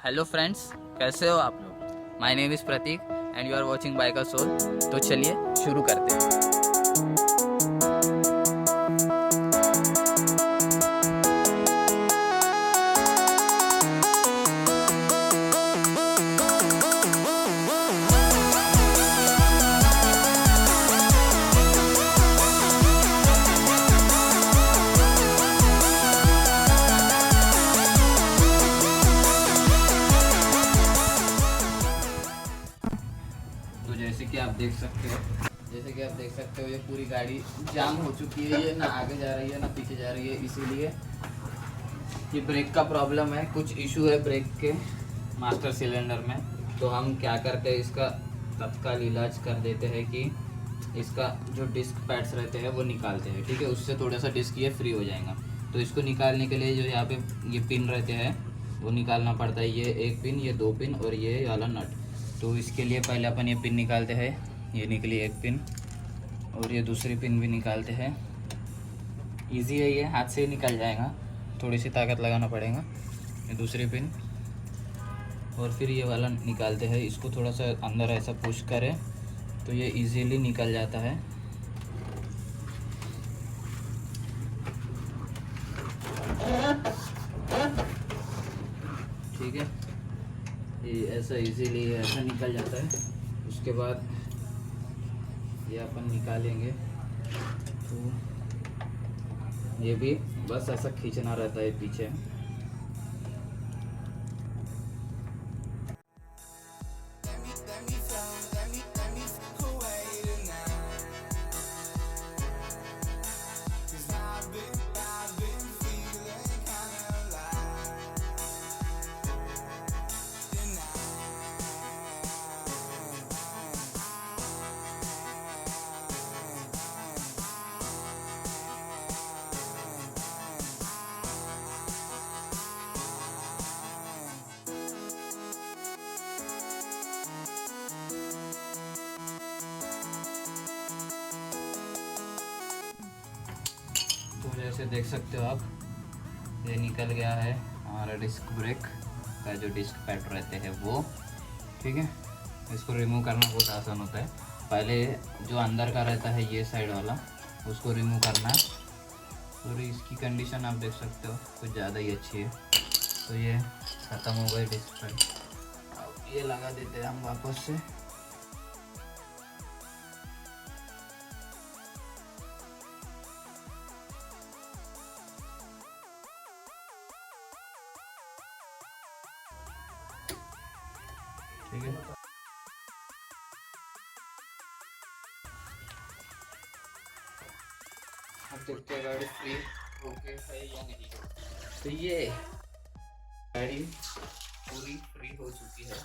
Hello friends, कैसे हो आप लोग। My name is Prateek and you are watching bike का सोल। तो चलिए शुरू करते हैं। तो जैसे कि आप देख सकते हो ये पूरी गाड़ी जाम हो चुकी है। ये ना आगे जा रही है ना पीछे जा रही है, इसीलिए ये ब्रेक का प्रॉब्लम है। कुछ इशू है ब्रेक के मास्टर सिलेंडर में। तो हम क्या करते हैं, इसका तत्काल इलाज कर देते हैं कि इसका जो डिस्क पैड्स रहते हैं वो निकालते हैं। ठीक है, उससे थोड़ा सा डिस्क ये फ्री हो जाएगा। तो इसको निकालने के लिए जो यहाँ पे ये पिन रहते हैं वो निकालना पड़ता है। ये एक पिन, ये दो पिन और ये वाला नट। तो इसके लिए पहले अपन ये पिन निकालते हैं। ये निकली एक पिन और ये दूसरी पिन भी निकालते हैं। इजी है, ये हाथ से ही निकल जाएगा, थोड़ी सी ताकत लगाना पड़ेगा। ये दूसरी पिन और फिर ये वाला निकालते हैं। इसको थोड़ा सा अंदर ऐसा पुश करें तो ये इजीली निकल जाता है। ठीक है, ये ऐसा इजीली ऐसा निकल जाता है। उसके बाद ये अपन निकालेंगे तो ये भी बस ऐसा खींचना रहता है पीछे। तो जैसे देख सकते हो आप, ये निकल गया है हमारा डिस्क ब्रेक का जो डिस्क पैड रहते हैं वो। ठीक है, इसको रिमूव करना बहुत आसान होता है। पहले जो अंदर का रहता है ये साइड वाला, उसको रिमूव करना है। और इसकी कंडीशन आप देख सकते हो कुछ ज़्यादा ही अच्छी है। तो ये ख़त्म हो गई डिस्क पैड। अब ये लगा देते हैं हम वापस से। ठीक है, अब देखते हैं गाड़ी फ्री ओके है या नहीं। तो ये गाड़ी पूरी फ्री हो चुकी है।